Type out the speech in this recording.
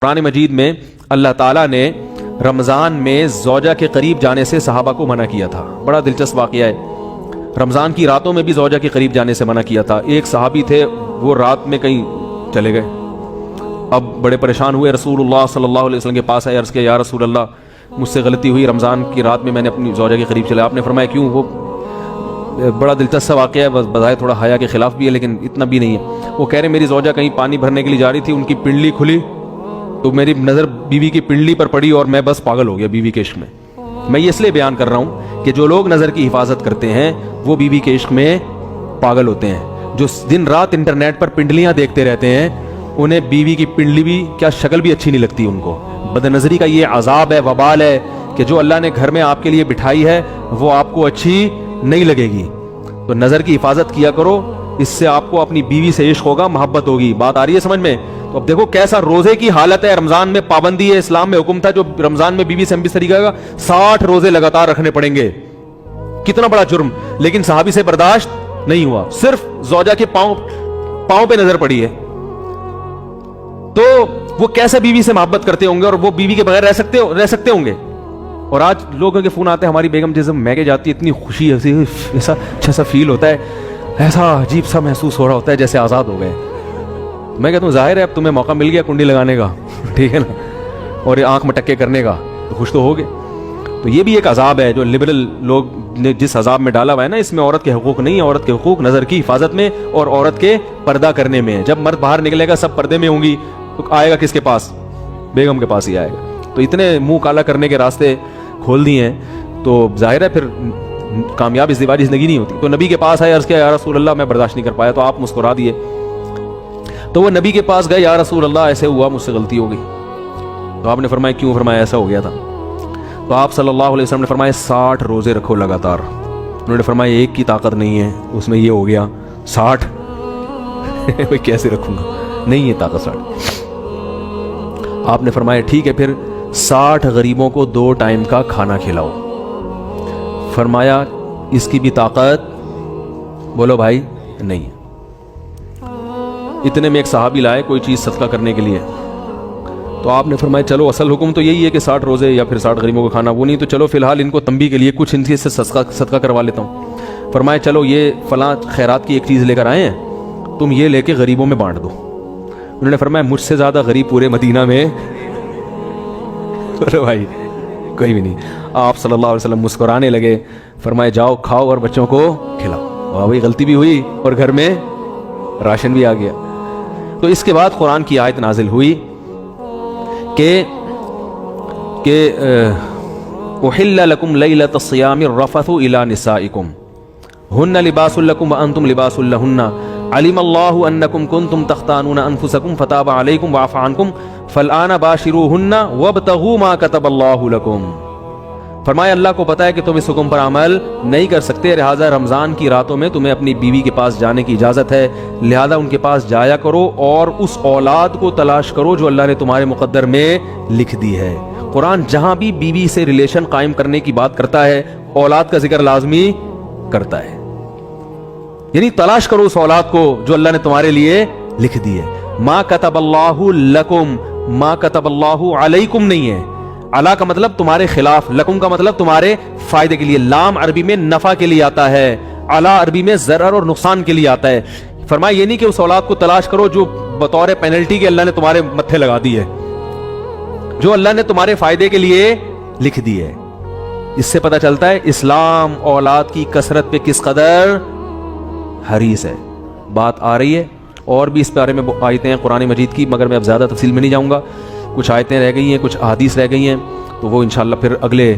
قرآن مجید میں اللہ تعالیٰ نے رمضان میں زوجہ کے قریب جانے سے صحابہ کو منع کیا تھا. بڑا دلچسپ واقعہ ہے. رمضان کی راتوں میں بھی زوجہ کے قریب جانے سے منع کیا تھا. ایک صحابی تھے، وہ رات میں کہیں چلے گئے. اب بڑے پریشان ہوئے، رسول اللہ صلی اللہ علیہ وسلم کے پاس آئے، عرض کیا یا رسول اللہ مجھ سے غلطی ہوئی، رمضان کی رات میں نے اپنی زوجہ کے قریب چلا. آپ نے فرمایا کیوں؟ وہ بڑا دلچسپ واقعہ ہے، بظاہر تھوڑا حیا کے خلاف بھی ہے لیکن اتنا بھی نہیں ہے. وہ کہہ رہے میری زوجہ کہیں پانی بھرنے کے لیے جا رہی تھی، ان کی پنڈلی کھلی تو میری نظر بیوی کی پنڈلی پر پڑی اور میں بس پاگل ہو گیا بیوی کے عشق میں. میں یہ اس لیے بیان کر رہا ہوں کہ جو لوگ نظر کی حفاظت کرتے ہیں وہ بیوی کے عشق میں پاگل ہوتے ہیں. جو دن رات انٹرنیٹ پر پنڈلیاں دیکھتے رہتے ہیں انہیں بیوی کی پنڈلی بھی کیا شکل بھی اچھی نہیں لگتی ان کو. بد نظری کا یہ عذاب ہے، وبال ہے کہ جو اللہ نے گھر میں آپ کے لیے بٹھائی ہے وہ آپ کو اچھی نہیں لگے گی. تو نظر کی حفاظت کیا کرو، اس سے آپ کو اپنی بیوی سے عشق ہوگا، محبت ہوگی. بات آ رہی ہے سمجھ میں؟ تو اب دیکھو کیسا روزے کی حالت ہے. رمضان میں پابندی ہے، اسلام میں حکم تھا جو رمضان میں بیوی سے ہم طریقہ کا 60 روزے لگاتار رکھنے پڑیں گے. کتنا بڑا جرم، لیکن صحابی سے برداشت نہیں ہوا. صرف زوجہ کے پاؤں پہ نظر پڑی ہے تو وہ کیسے بیوی سے محبت کرتے ہوں گے اور وہ بیوی کے بغیر رہ سکتے ہوں گے. اور آج لوگوں کے فون آتے ہیں ہماری بیگم جیسے میکے جاتی ہے، اتنی خوشی ایسا اچھا سا فیل ہوتا ہے، ایسا عجیب سا محسوس ہو رہا ہوتا ہے جیسے آزاد ہو گئے. میں کہتا ہوں ظاہر ہے اب تمہیں موقع مل گیا کنڈی لگانے کا، ٹھیک ہے نا، اور آنکھ مٹکے کرنے کا، تو خوش تو ہوگے. تو یہ بھی ایک عذاب ہے جو لبرل لوگ نے جس عذاب میں ڈالا ہوا ہے نا، اس میں عورت کے حقوق نہیں ہے. عورت کے حقوق نظر کی حفاظت میں اور عورت کے پردہ کرنے میں. جب مرد باہر نکلے گا سب پردے میں ہوں گی تو آئے گا کس کے پاس؟ بیگم کے پاس ہی آئے گا. تو اتنے منہ کالا کرنے کے راستے کھول دیے ہیں تو ظاہر ہے پھر کامیاب ازدواجی زندگی نہیں ہوتی. تو نبی کے پاس آئے، عرض کیا یا رسول اللہ میں برداشت نہیں کر پایا. تو آپ مسکرا دیے. تو وہ نبی کے پاس گئے، یا رسول اللہ ایسے ہوا، مجھ سے غلطی ہو گئی. تو آپ نے فرمایا کیوں؟ فرمایا ایسا ہو گیا تھا. تو آپ صلی اللہ علیہ وسلم نے فرمایا 60 روزے رکھو لگاتار. انہوں نے فرمایا ایک کی طاقت نہیں ہے، اس میں یہ ہو گیا 60 میں کیسے رکھوں گا، نہیں ہے طاقت 60. آپ نے فرمایا ٹھیک ہے پھر 60 غریبوں کو 2 ٹائم کا کھانا کھلاؤ. فرمایا اس کی بھی طاقت؟ بولو بھائی نہیں. اتنے میں ایک صحابی لائے کوئی چیز صدقہ کرنے کے لیے. تو آپ نے فرمایا چلو اصل حکم تو یہی ہے کہ 60 روزے یا پھر 60 غریبوں کو کھانا، وہ نہیں تو چلو فی الحال ان کو تنبیہ کے لیے کچھ ان سے صدقہ کروا لیتا ہوں. فرمایا چلو یہ فلاں خیرات کی ایک چیز لے کر آئے ہیں، تم یہ لے کے غریبوں میں بانٹ دو. انہوں نے فرمایا مجھ سے زیادہ غریب پورے مدینہ میں بھائی کوئی بھی نہیں. آپ صلی اللہ علیہ وسلم مسکرانے لگے. فرمایا جاؤ کھاؤ اور بچوں کو کھلاؤ. واہ بھائی غلطی بھی ہوئی اور گھر میں راشن بھی آ گیا. تو اس کے بعد قرآن کی آیت نازل ہوئی کہ احل لکم لیلۃ الصیام الرفث الی نسائکم ہن لباس لکم وانتم لباس لہن علم اللہ انکم کنتم تختانون انفسکم فتاب علیکم وعفى عنکم فالآن باشروہن وابتغوا ما کتب اللہ لکم. فرمایا اللہ کو پتا ہے کہ تم اس حکم پر عمل نہیں کر سکتے، لہٰذا رمضان کی راتوں میں تمہیں اپنی بیوی کے پاس جانے کی اجازت ہے، لہذا ان کے پاس جایا کرو اور اس اولاد کو تلاش کرو جو اللہ نے تمہارے مقدر میں لکھ دی ہے. قرآن جہاں بھی بیوی سے ریلیشن قائم کرنے کی بات کرتا ہے اولاد کا ذکر لازمی کرتا ہے. یعنی تلاش کرو اس اولاد کو جو اللہ نے تمہارے لیے لکھ دی ہے. ما کتب اللہ لکم، ما کتب اللہ علیکم نہیں ہے. علا کا مطلب تمہارے خلاف، لکم کا مطلب تمہارے فائدے کے لیے. لام عربی میں نفع کے لیے آتا ہے، علا عربی میں ضرر اور نقصان کے لیے آتا ہے. فرمایا یہ نہیں کہ اس اولاد کو تلاش کرو جو بطور پینلٹی کے اللہ نے تمہارے متھے لگا دی ہے، جو اللہ نے تمہارے فائدے کے لیے لکھ دی ہے. اس سے پتہ چلتا ہے اسلام اولاد کی کثرت پہ کس قدر حریص ہے. بات آ رہی ہے اور بھی اس بارے میں آیتیں ہیں قرآن مجید کی، مگر میں اب زیادہ تفصیل میں نہیں جاؤں گا. کچھ آیتیں رہ گئی ہیں، کچھ احادیث رہ گئی ہیں، تو وہ انشاءاللہ پھر اگلے